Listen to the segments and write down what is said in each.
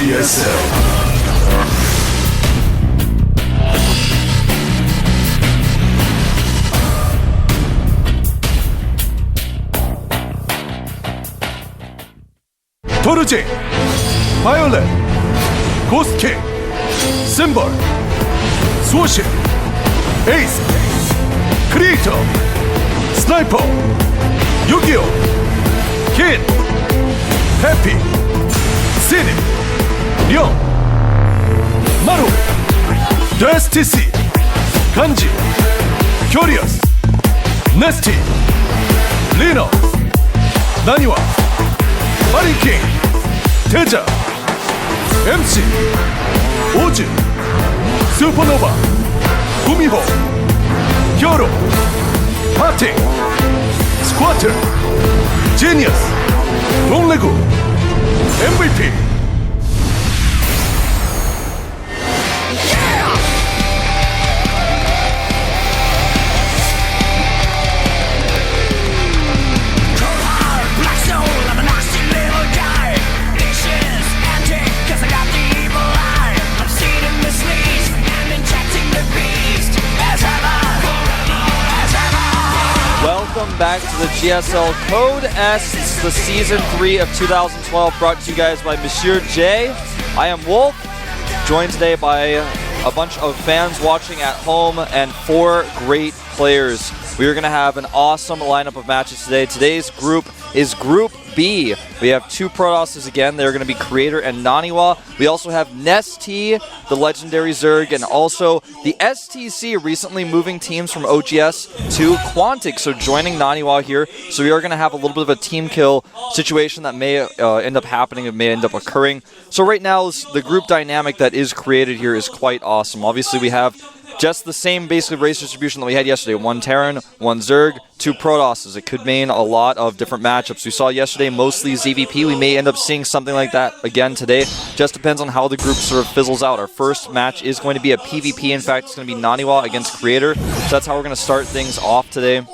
GSL. 토르진, 바이올렛, 고스트, 심볼, 소시, 에이스, 크리에이터, 스나이퍼, 유기오, 킨, 해피, 시니, 령, 마루, 데스티시, 간지, 큐리어스, 네스티, 리너, 나니와, 마린킹, 대자, MC, 오즈, 슈퍼노바, 구미호, 히어로, 파팅, 스쿼트, 지니어스, 동래구, MVP. Welcome back to the GSL Code S. It's the Season 3 of 2012, brought to you guys by Monsieur J. I am Wolf, joined today by a bunch of fans watching at home and 4 great players. We are going to have an awesome lineup of matches today. Today's group is Group B. We have 2 Protosses again. They're going to be Creator and NaNiWa. We also have Nesty, the legendary Zerg, and also the STC recently moving teams from OGS to Quantic, so joining NaNiWa here. So we are going to have a little bit of a team kill situation that may end up happening, it may end up occurring. So right now, the group dynamic that is created here is quite awesome. Obviously, we have just the same basically race distribution that we had yesterday. 1 Terran, 1 Zerg, 2 Protosses. It could mean a lot of different matchups. We saw yesterday mostly ZVP. We may end up seeing something like that again today. Just depends on how the group sort of fizzles out. Our first match is going to be a PvP. In fact, it's going to be NaNiWa against Creator. So that's how we're going to start things off today.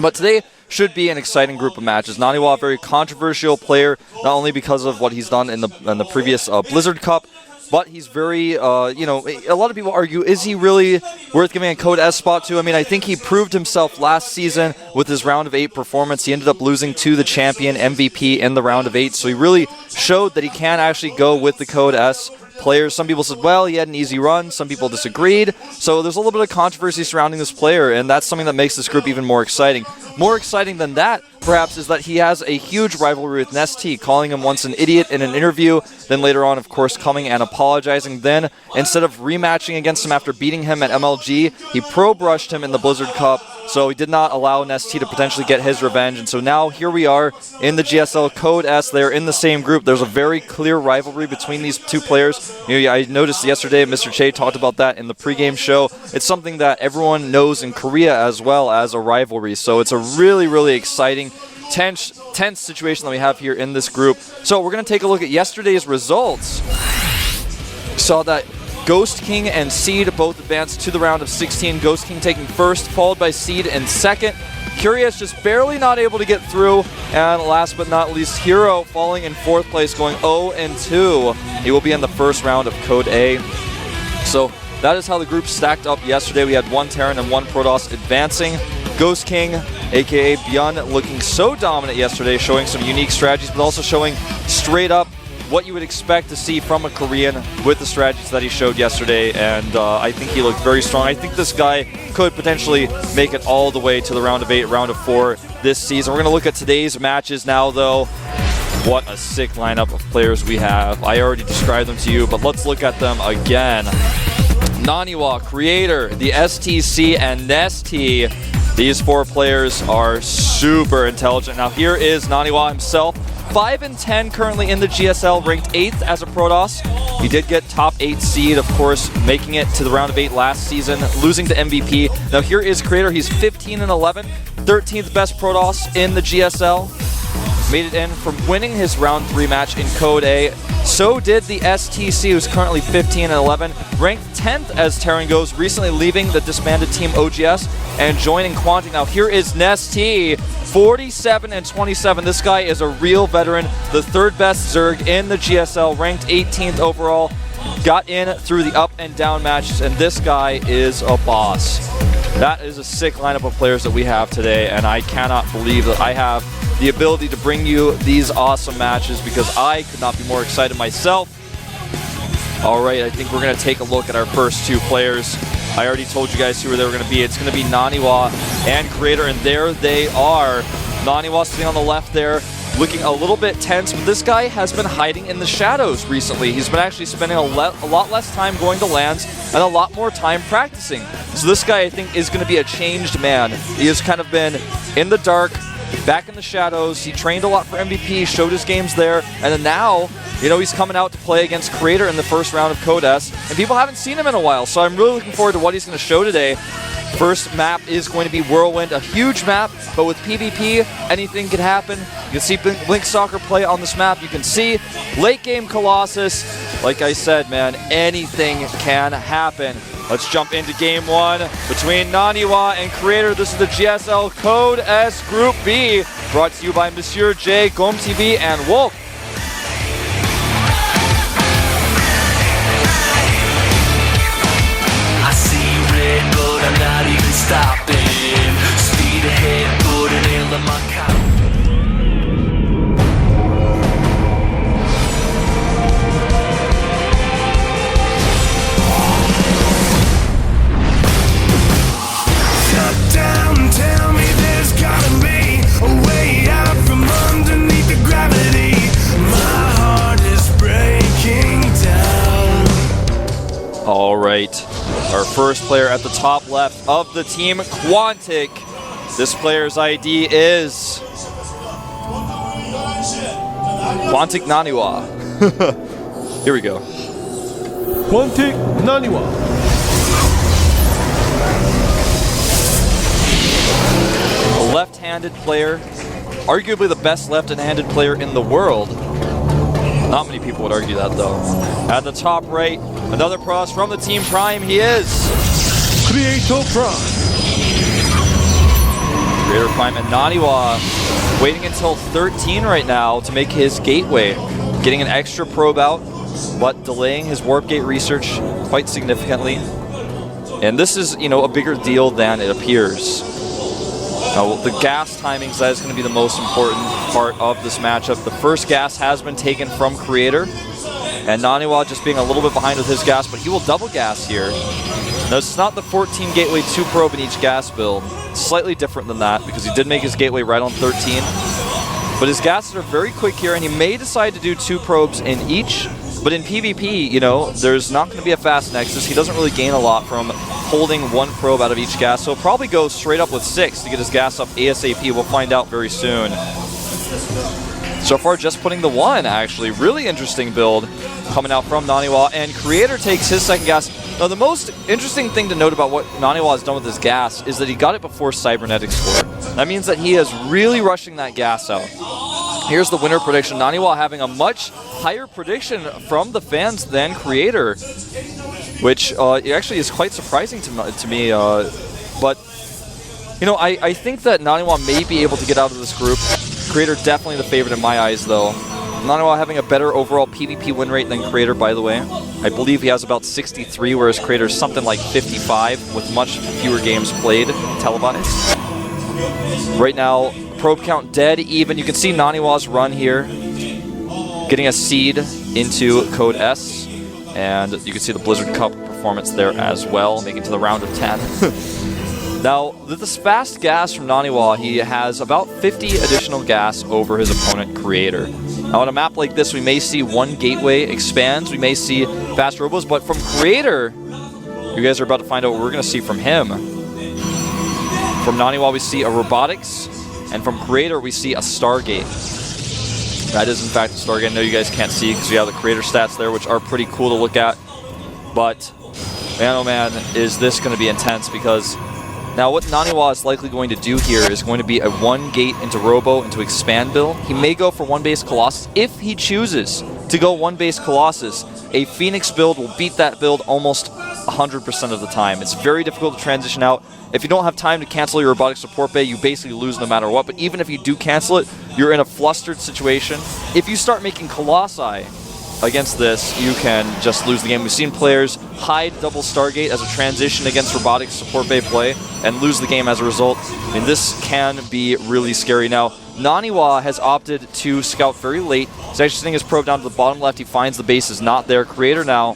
But today should be an exciting group of matches. NaNiWa, a very controversial player, not only because of what he's done in the previous Blizzard Cup, but he's very, a lot of people argue, is he really worth giving a Code S spot to? I mean, I think he proved himself last season with his round of 8 performance. He ended up losing to the champion MVP in the round of 8, so he really showed that he can actually go with the Code S players. Some people said, well, he had an easy run. Some people disagreed. So there's a little bit of controversy surrounding this player, and that's something that makes this group even more exciting. More exciting than that, perhaps, is that he has a huge rivalry with Nesty, calling him once an idiot in an interview, then later on, of course, coming and apologizing. Then, instead of rematching against him after beating him at MLG, he pro-brushed him in the Blizzard Cup, so he did not allow Nesty to potentially get his revenge. And so now, here we are in the GSL Code S. They're in the same group. There's a very clear rivalry between these 2 players. I noticed yesterday, Mr. Che talked about that in the pregame show. It's something that everyone knows in Korea as well as a rivalry. So it's a really, really exciting, tense situation that we have here in this group. So we're going to take a look at yesterday's results. We saw that Ghost King and Seed both advanced to the round of 16. Ghost King taking first, followed by Seed in second. Curious just barely not able to get through. And last but not least, Hero falling in 4th place, going 0-2. He will be in the first round of Code A. So that is how the group stacked up yesterday. We had 1 Terran and 1 Protoss advancing. Ghost King, aka Byun, looking so dominant yesterday, showing some unique strategies, but also showing straight up what you would expect to see from a Korean with the strategies that he showed yesterday, and I think he looked very strong. I think this guy could potentially make it all the way to the round of 8, round of 4 this season. We're going to look at today's matches now, though. What a sick lineup of players we have. I already described them to you, but let's look at them again. NaNiWa, Creator, the STC, and Nesty. These 4 players are super intelligent. Now here is NaNiWa himself. 5-10 currently in the GSL, ranked 8th as a Protoss. He did get top 8 seed, of course, making it to the round of 8 last season, losing to MVP. Now here is Creator. He's 15-11, 13th best Protoss in the GSL. made it in from winning his round 3 match in Code A. So did the STC, who's currently 15-11, ranked 10th as Terran goes, recently leaving the disbanded team OGS and joining Quantic. Now here is Nesty, 47-27. This guy is a real veteran, the 3rd best Zerg in the GSL, ranked 18th overall. Got in through the up and down matches, and this guy is a boss. That is a sick lineup of players that we have today, and I cannot believe that I have the ability to bring you these awesome matches because I could not be more excited myself. All right, I think we're going to take a look at our first 2 players. I already told you guys who they were going to be. It's going to be NaNiWa and Creator, and there they are. NaNiWa sitting on the left there, looking a little bit tense, but this guy has been hiding in the shadows recently. He's been actually spending a lot less time going to LANs and a lot more time practicing. So this guy, I think, is going to be a changed man. He has kind of been in the dark, back in the shadows. He trained a lot for MVP, showed his games there, and then now, you know, he's coming out to play against Creator in the first round of Code S, and people haven't seen him in a while, so I'm really looking forward to what he's going to show today. First map is going to be Whirlwind, a huge map, but with PvP, anything can happen. You can see Blink Soccer play on this map. You can see late game Colossus. Like I said, man, anything can happen. Let's jump into game 1 between NaNiWa and Creator. This is the GSL Code S Group B, brought to you by Monsieur J, GOMTV, and Wolf. I see red, but I'm not even stopping. Speed ahead, put an nail in my coffin. Cut down, tell me there's gotta be a way out from underneath the gravity. My heart is breaking down. All right, our first player at the top left of the team, Quantic. This player's ID is Quantic NaNiWa. Here we go. Quantic NaNiWa. A left-handed player, arguably the best left-handed player in the world. Not many people would argue that, though. At the top right, another pros from the team Prime. He is Creator Prime. Creator Prime and NaNiWa waiting until 13 right now to make his gateway. Getting an extra probe out, but delaying his warp gate research quite significantly. And this is, you know, a bigger deal than it appears. Now, the gas timings, that is going to be the most important part of this matchup. The first gas has been taken from Creator, and NaNiWa just being a little bit behind with his gas, but he will double gas here. Now, it's not the 14 gateway 2 probe in each gas build. It's slightly different than that because he did make his gateway right on 13. But his gases are very quick here, and he may decide to do 2 probes in each. But in PvP, you know, there's not going to be a fast nexus. He doesn't really gain a lot from holding 1 probe out of each gas, so he'll probably go straight up with 6 to get his gas up ASAP. We'll find out very soon. So far, just putting the 1, actually. Really interesting build coming out from NaNiWa, and Creator takes his second gas. Now, the most interesting thing to note about what NaNiWa has done with his gas is that he got it before Cybernetics scored. That means that he is really rushing that gas out. Here's the winner prediction. NaNiWa having a much higher prediction from the fans than Creator, which actually is quite surprising to me. But, you know, I think that NaNiWa may be able to get out of this group. Creator definitely the favorite in my eyes, though. NaNiWa having a better overall PvP win rate than Creator, by the way. I believe he has about 63, whereas Creator's something like 55, with much fewer games played, televised. Right now, probe count dead even. You can see NaNiWa's run here, getting a seed into Code S, and you can see the Blizzard Cup performance there as well, making it to the round of 10. Now, with this fast gas from NaNiWa, he has about 50 additional gas over his opponent, Creator. Now, on a map like this, we may see 1 gateway expands, we may see fast robos, but from Creator, you guys are about to find out what we're going to see from him. From NaNiWa, we see a robotics, and from Creator, we see a Stargate. That is, in fact, a Stargate. I know you guys can't see because we have the Creator stats there, which are pretty cool to look at. But, man, oh man, is this going to be intense, because Now, what NaNiWa is likely going to do here is going to be a 1 gate into Robo into Expand build. He may go for 1 base Colossus. If he chooses to go 1 base Colossus, a Phoenix build will beat that build almost 100% of the time. It's very difficult to transition out. If you don't have time to cancel your robotic support bay, you basically lose no matter what. But even if you do cancel it, you're in a flustered situation. If you start making Colossi against this, you can just lose the game. We've seen players hide double Stargate as a transition against robotic support bay play and lose the game as a result. I mean, this can be really scary. Now, NaNiWa has opted to scout very late. He's actually sitting his probe down to the bottom left. He finds the base is not there. Creator now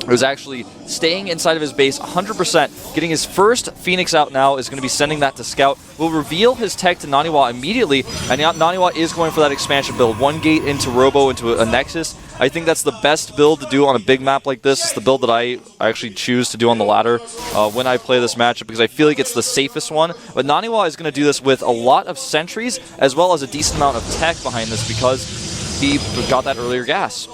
is actually staying inside of his base 100%, getting his first Phoenix out now, is going to be sending that to scout. Will reveal his tech to NaNiWa immediately, and NaNiWa is going for that expansion build. 1 gate into Robo into a Nexus. I think that's the best build to do on a big map like this. It's the build that I actually choose to do on the ladder when I play this matchup, because I feel like it's the safest one. But NaNiWa is going to do this with a lot of sentries, as well as a decent amount of tech behind this, because he got that earlier gas.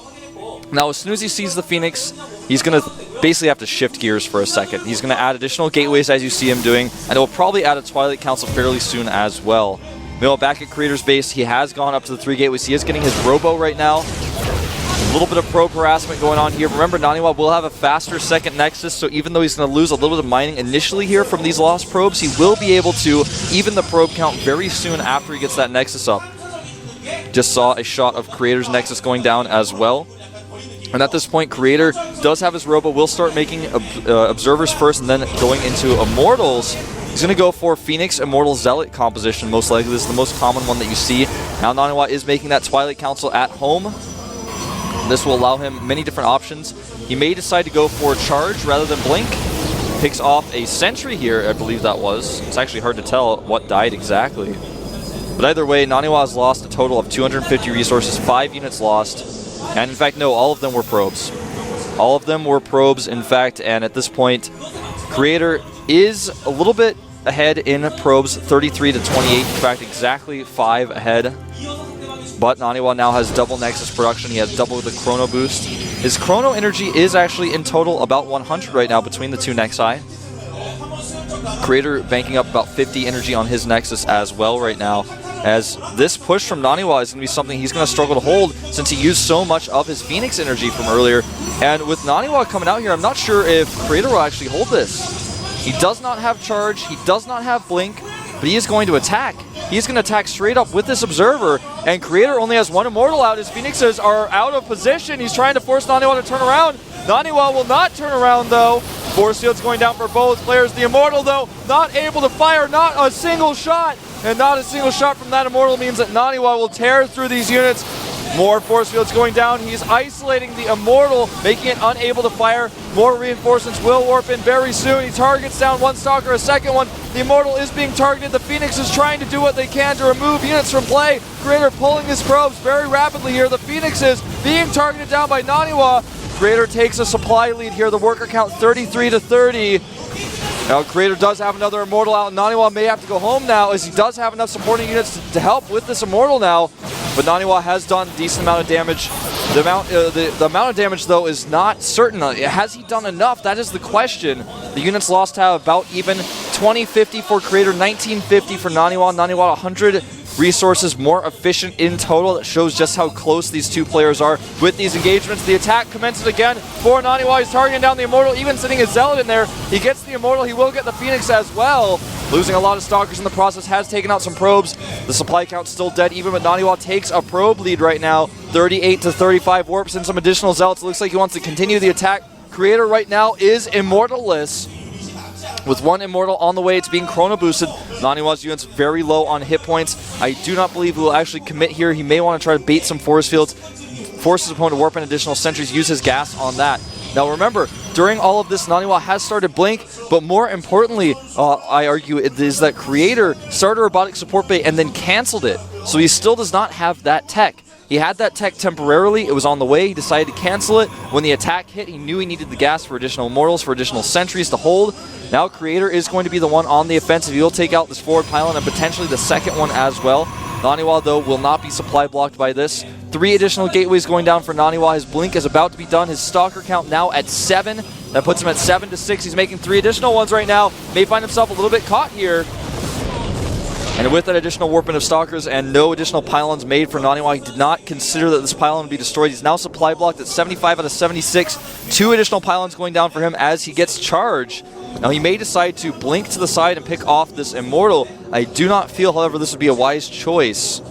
Now, as soon as he sees the Phoenix, he's going to basically have to shift gears for a second. He's going to add additional gateways, as you see him doing, and he'll probably add a Twilight Council fairly soon as well. Meanwhile, back at Creator's base, he has gone up to the 3 gateways. He is getting his Robo right now. A little bit of probe harassment going on here. Remember, NaNiWa will have a faster second Nexus, so even though he's going to lose a little bit of mining initially here from these lost probes, he will be able to even the probe count very soon after he gets that Nexus up. Just saw a shot of Creator's Nexus going down as well. And at this point, Creator does have his Robo. Will start making Observers first and then going into Immortals. He's going to go for Phoenix Immortal Zealot composition, most likely. This is the most common one that you see. Now NaNiWa is making that Twilight Council at home. This will allow him many different options. He may decide to go for Charge rather than Blink. Picks off a Sentry here, I believe that was. It's actually hard to tell what died exactly. But either way, NaNiWa has lost a total of 250 resources, 5 units lost. And in fact, no, all of them were probes. All of them were probes, in fact, and at this point, Creator is a little bit ahead in probes, 33 to 28. In fact, exactly 5 ahead. But NaNiWa now has double Nexus production. He has double the Chrono boost. His Chrono energy is actually in total about 100 right now between the 2 Nexi. Creator banking up about 50 energy on his Nexus as well right now, as this push from NaNiWa is going to be something he's going to struggle to hold since he used so much of his Phoenix energy from earlier. And with NaNiWa coming out here, I'm not sure if Creator will actually hold this. He does not have Charge, he does not have Blink, but he is going to attack. He's going to attack straight up with this Observer, and Creator only has 1 Immortal out. His Phoenixes are out of position. He's trying to force NaNiWa to turn around. NaNiWa will not turn around, though. Force field's going down for both players. The Immortal, though, not able to fire, not a single shot. And not a single shot from that Immortal means that NaNiWa will tear through these units. More force fields going down. He's isolating the Immortal, making it unable to fire. More reinforcements will warp in very soon. He targets down 1 Stalker, a second one. The Immortal is being targeted. The Phoenix is trying to do what they can to remove units from play. Creator pulling his probes very rapidly here. The Phoenix is being targeted down by NaNiWa. Creator takes a supply lead here. The worker count 33 to 30. Now, Creator does have another Immortal out. NaNiWa may have to go home now, as he does have enough supporting units to help with this Immortal now. But NaNiWa has done a decent amount of damage. The amount of damage, though, is not certain. Has he done enough? That is the question. The units lost have about even 2050 for Creator, 1950 for NaNiWa. NaNiWa 100 resources more efficient in total. That shows just how close these two players are with these engagements. The attack commences again for NaNiWa. He's targeting down the Immortal, even sitting his Zealot in there. He gets the Immortal. He will get the Phoenix as well. Losing a lot of Stalkers in the process, has taken out some probes. The supply count's still dead, even but NaNiWa takes a probe lead right now. 38 to 35, warps in some additional Zealots. It looks like he wants to continue the attack. Creator right now is Immortal-less, with 1 Immortal on the way. It's being Chrono boosted. NaNiWa's units very low on hit points. I do not believe he will actually commit here. He may want to try to bait some force fields, force his opponent to warp in additional sentries, use his gas on that. Now remember, during all of this, NaNiWa has started Blink, but more importantly, I argue, it is that Creator started Robotic Support Bay and then canceled it. So he still does not have that tech. He had that tech temporarily. It was on the way. He decided to cancel it. When the attack hit, he knew he needed the gas for additional Immortals, for additional sentries to hold. Now Creator is going to be the one on the offensive. He will take out this forward pylon and potentially the second one as well. NaNiWa, though, will not be supply blocked by this. 3 additional gateways going down for NaNiWa. His blink is about to be done. His stalker count now at 7. That puts him at 7 to 6. He's making 3 additional ones right now. May find himself a little bit caught here. And with that additional warping of stalkers and no additional pylons made for NaNiWa, he did not consider that this pylon would be destroyed. He's now supply blocked at 75 out of 76. 2 additional pylons going down for him as he gets charged. Now he may decide to blink to the side and pick off this Immortal. I do not feel, however, this would be a wise choice.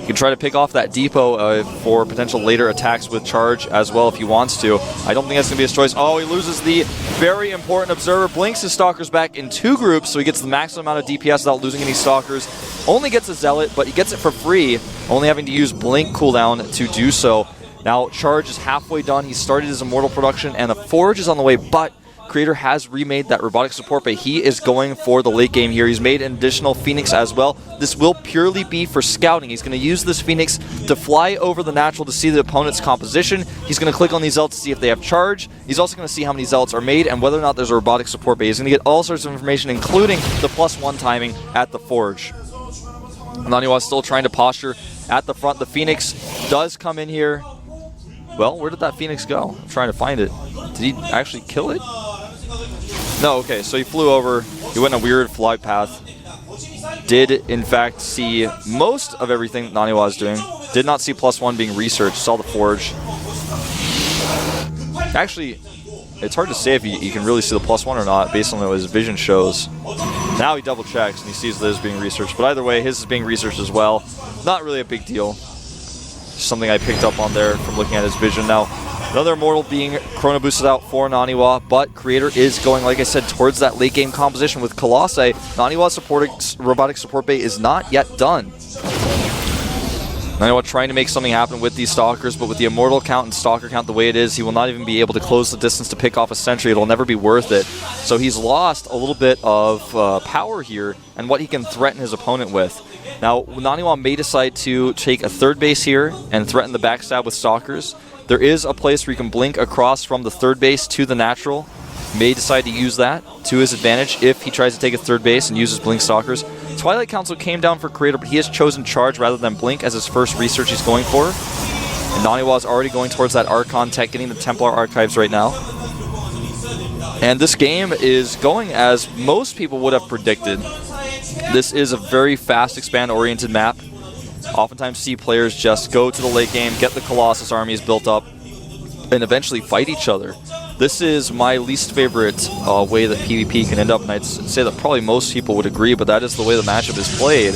You can try to pick off that depot for potential later attacks with charge as well if he wants to. I don't think that's going to be his choice. Oh, he loses the very important Observer. Blinks his Stalkers back in 2 groups, so he gets the maximum amount of DPS without losing any Stalkers. Only gets a Zealot, but he gets it for free, only having to use Blink cooldown to do so. Now, charge is halfway done. He started his Immortal production, and the Forge is on the way, but Creator has remade that robotic support, but he is going for the late game here. He's made an additional Phoenix as well. This will purely be for scouting. He's going to use this Phoenix to fly over the natural to see the opponent's composition. He's going to click on these Zealots to see if they have charge. He's also going to see how many Zealots are made and whether or not there's a robotic support base. He's going to get all sorts of information, including the +1 timing at the Forge. NaNiWa is still trying to posture at the front. The Phoenix does come in here. Well, where did that Phoenix go? I'm trying to find it. Did he actually kill it? No, okay, so he flew over, he went in a weird flight path, did in fact see most of everything NaNiWa is doing, did not see +1 being researched, saw the Forge. Actually, it's hard to say if you can really see the +1 or not based on what his vision shows. Now he double checks and he sees Liz being researched, but either way, his is being researched as well. Not really a big deal. Just something I picked up on there from looking at his vision. Now, another Immortal being chrono boosted out for NaNiWa, but Creator is going, like I said, towards that late game composition with Colossi. NaNiWa's robotic support bay is not yet done. NaNiWa trying to make something happen with these Stalkers, but with the Immortal count and Stalker count the way it is, he will not even be able to close the distance to pick off a Sentry. It'll never be worth it. So he's lost a little bit of power here and what he can threaten his opponent with. Now, NaNiWa may decide to take a 3rd base here and threaten the backstab with Stalkers. There is a place where you can blink across from the 3rd base to the natural. May decide to use that to his advantage if he tries to take a 3rd base and uses Blink Stalkers. Twilight Council came down for Creator, but he has chosen Charge rather than Blink as his first research he's going for. And NaNiWa is already going towards that Archon tech, getting the Templar Archives right now. And this game is going as most people would have predicted. This is a very fast expand-oriented map. Oftentimes see players just go to the late game, get the Colossus armies built up, and eventually fight each other. This is my least favorite way that PvP can end up, and I'd say that probably most people would agree, but that is the way the matchup is played.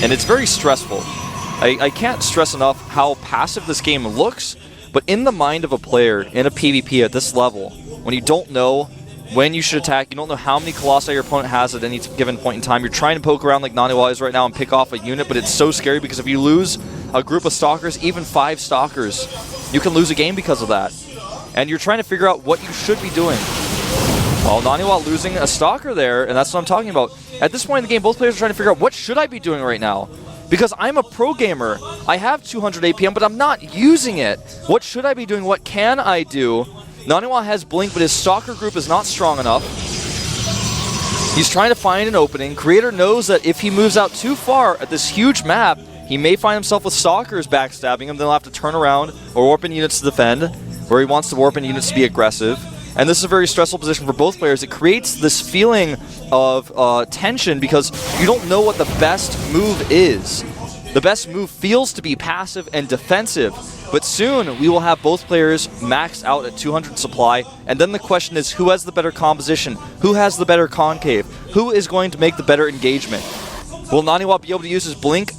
And it's very stressful. I can't stress enough how passive this game looks, but in the mind of a player in a PvP at this level, when you don't know when you should attack, you don't know how many Colossi your opponent has at any given point in time. You're trying to poke around like NaNiWa is right now and pick off a unit, but it's so scary because if you lose a group of Stalkers, even 5 Stalkers, you can lose a game because of that. And you're trying to figure out what you should be doing. Well, NaNiWa losing a Stalker there, and that's what I'm talking about. At this point in the game, both players are trying to figure out what should I be doing right now. Because I'm a pro gamer. I have 200 APM, but I'm not using it. What should I be doing? What can I do? NaNiWa has Blink, but his Stalker group is not strong enough. He's trying to find an opening. Creator knows that if he moves out too far at this huge map, he may find himself with Stalkers backstabbing him. Then he'll have to turn around or warp in units to defend, where he wants to warp in units to be aggressive. And this is a very stressful position for both players. It creates this feeling of tension because you don't know what the best move is. The best move feels to be passive and defensive, but soon we will have both players maxed out at 200 supply, and then the question is who has the better composition, who has the better concave, who is going to make the better engagement. Will NaNiWa be able to use his Blink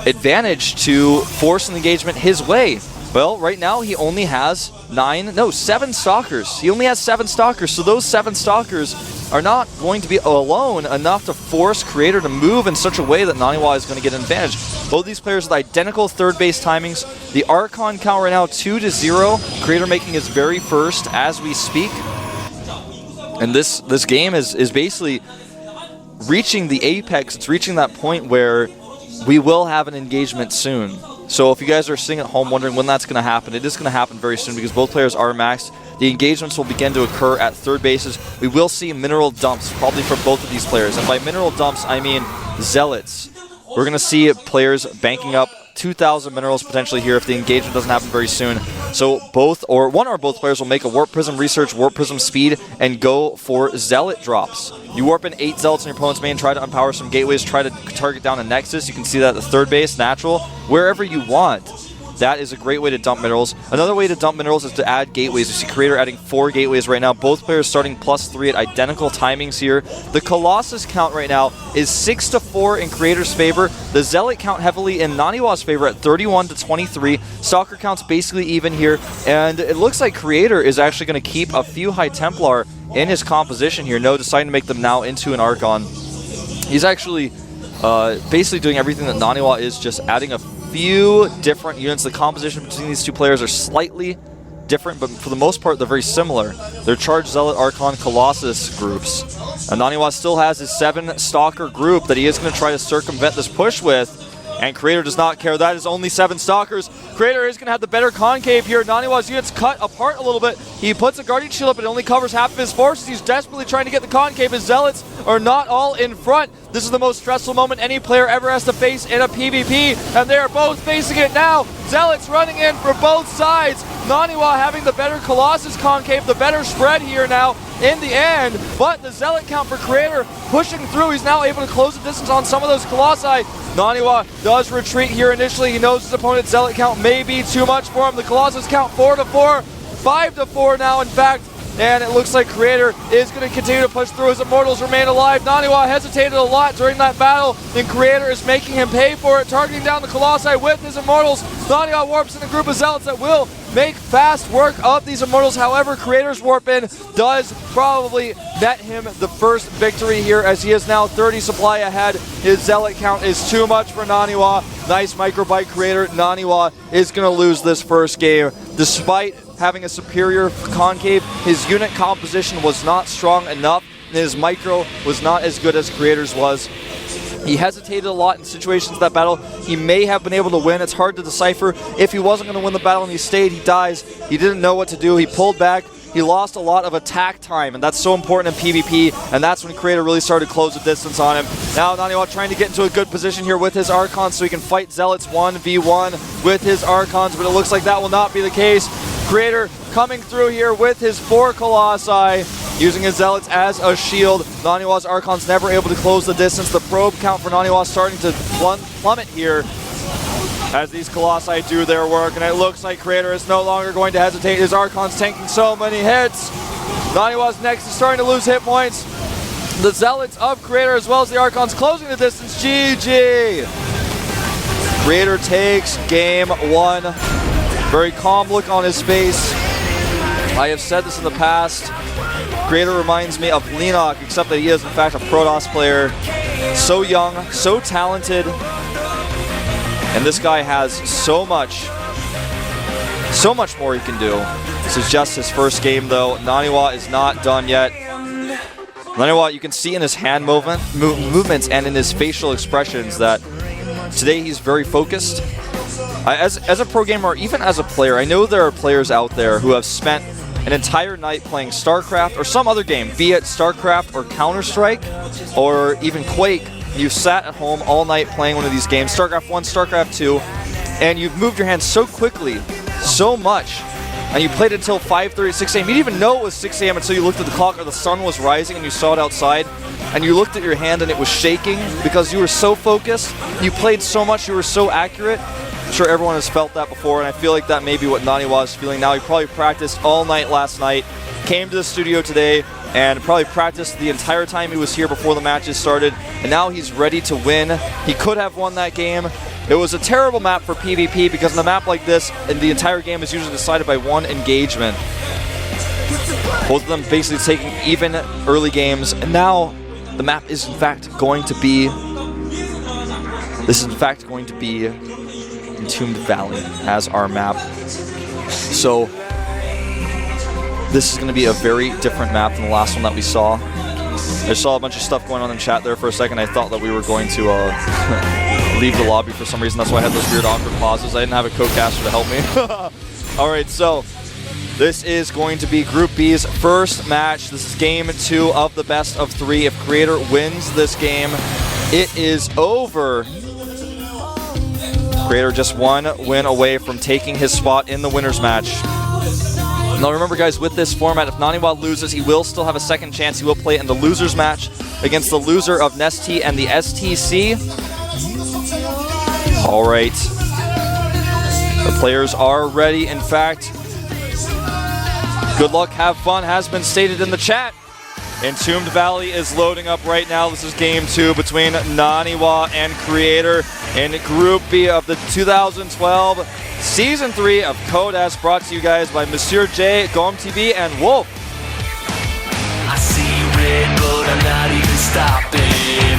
advantage to force an engagement his way? Well, right now he only has 7 Stalkers. He only has 7 Stalkers, so those 7 Stalkers are not going to be alone enough to force Creator to move in such a way that NaNiWa is going to get an advantage. Both these players with identical 3rd base timings. The Archon count right now 2-0. Creator making his very first as we speak. And this game is basically reaching the apex. It's reaching that point where we will have an engagement soon. So if you guys are sitting at home wondering when that's going to happen, it is going to happen very soon because both players are maxed. The engagements will begin to occur at 3rd bases. We will see mineral dumps probably for both of these players. And by mineral dumps, I mean Zealots. We're going to see players banking up 2,000 minerals potentially here if the engagement doesn't happen very soon. So both, or one or both players will make a Warp Prism Research, Warp Prism Speed, and go for Zealot drops. You warp in 8 Zealots in your opponent's main, try to unpower some gateways, try to target down a Nexus. You can see that at the third base, natural, wherever you want. That is a great way to dump minerals. Another way to dump minerals is to add gateways. You see Creator adding 4 gateways right now. Both players starting +3 at identical timings here. The Colossus count right now is 6-4 in Creator's favor. The Zealot count heavily in NaNiWa's favor at 31-23. Stalker count's basically even here. And it looks like Creator is actually going to keep a few High Templar in his composition here. No, deciding to make them now into an Archon. He's actually basically doing everything that NaNiWa is, just adding a few different units. The composition between these two players are slightly different, but for the most part, they're very similar. They're Charged Zealot, Archon, Colossus groups. And NaNiWa still has his 7 Stalker group that he is going to try to circumvent this push with. And Creator does not care. That is only 7 Stalkers. Creator is going to have the better concave here. NaNiWa's units cut apart a little bit. He puts a Guardian Shield up, but it only covers half of his forces. He's desperately trying to get the concave. His Zealots are not all in front. This is the most stressful moment any player ever has to face in a PvP, and they are both facing it now. Zealots running in for both sides. NaNiWa having the better Colossus concave, the better spread here now in the end, but the Zealot count for Creator pushing through. He's now able to close the distance on some of those Colossi. NaNiWa does retreat here initially. He knows his opponent's Zealot count may be too much for him. The Colossus count 4-4, 5-4 now in fact, and it looks like Creator is going to continue to push through. His Immortals remain alive. NaNiWa hesitated a lot during that battle, and Creator is making him pay for it, targeting down the Colossi with his Immortals. NaNiWa warps in a group of Zealots that will make fast work of these Immortals. However, Creator's warp in does probably net him the first victory here, as he is now 30 supply ahead. His Zealot count is too much for NaNiWa. Nice microbite Creator. NaNiWa is going to lose this first game. Despite having a superior concave, his unit composition was not strong enough, and his micro was not as good as Creator's was. He hesitated a lot in situations of that battle. He may have been able to win. It's hard to decipher. If he wasn't going to win the battle and he stayed, he dies. He didn't know what to do. He pulled back. He lost a lot of attack time, and that's so important in PvP, and that's when Creator really started to close the distance on him. Now NaNiWa trying to get into a good position here with his Archons so he can fight Zealots 1v1 with his Archons, but it looks like that will not be the case. Creator coming through here with his 4 Colossi, using his Zealots as a shield. NaNiWa's Archon's never able to close the distance. The probe count for NaNiWa starting to plummet here as these Colossi do their work, and it looks like Creator is no longer going to hesitate. His Archon's tanking so many hits. NaNiWa's next is starting to lose hit points. The Zealots of Creator as well as the Archons closing the distance. GG! Creator takes game 1. Very calm look on his face. I have said this in the past. Creator reminds me of Lenok, except that he is in fact a Protoss player. So young, so talented, and this guy has so much more he can do. This is just his first game though. NaNiWa is not done yet. NaNiWa, you can see in his hand movements and in his facial expressions that today he's very focused. As a pro gamer, or even as a player, I know there are players out there who have spent an entire night playing StarCraft or some other game, be it StarCraft or Counter-Strike or even Quake. You've sat at home all night playing one of these games, StarCraft 1, StarCraft 2, and you've moved your hands so quickly, so much, and you played until 5:30, 6 a.m. You didn't even know it was 6 a.m. until you looked at the clock or the sun was rising and you saw it outside, and you looked at your hand and it was shaking because you were so focused, you played so much, you were so accurate. I'm sure everyone has felt that before, and I feel like that may be what NaNiWa is feeling now. He probably practiced all night last night, came to the studio today, and probably practiced the entire time he was here before the matches started, and now he's ready to win. He could have won that game. It was a terrible map for PvP because in a map like this, and the entire game is usually decided by one engagement. Both of them basically taking even early games, and now the map is in fact going to be... This is in fact going to be Entombed Valley as our map. So this is going to be a very different map than the last one that we saw. I saw a bunch of stuff going on in chat there for a second. I thought that we were going to leave the lobby for some reason. That's why I had those weird awkward pauses. I didn't have a co-caster to help me. Alright, so this is going to be Group B's first match. This is game 2 of the best of 3. If Creator wins this game, it is over. Creator just one win away from taking his spot in the winners match. Now remember guys, with this format, if NaNiWa loses, he will still have a second chance. He will play in the losers match against the loser of Nestea and the STC. All right. The players are ready. In fact, good luck, have fun has been stated in the chat. Entombed Valley is loading up right now. This is game 2 between NaNiWa and Creator in Group B of the 2012 Season 3 of Code S, brought to you guys by Monsieur J, GOMTV, and Wolf. I see red, but I'm not even stopping.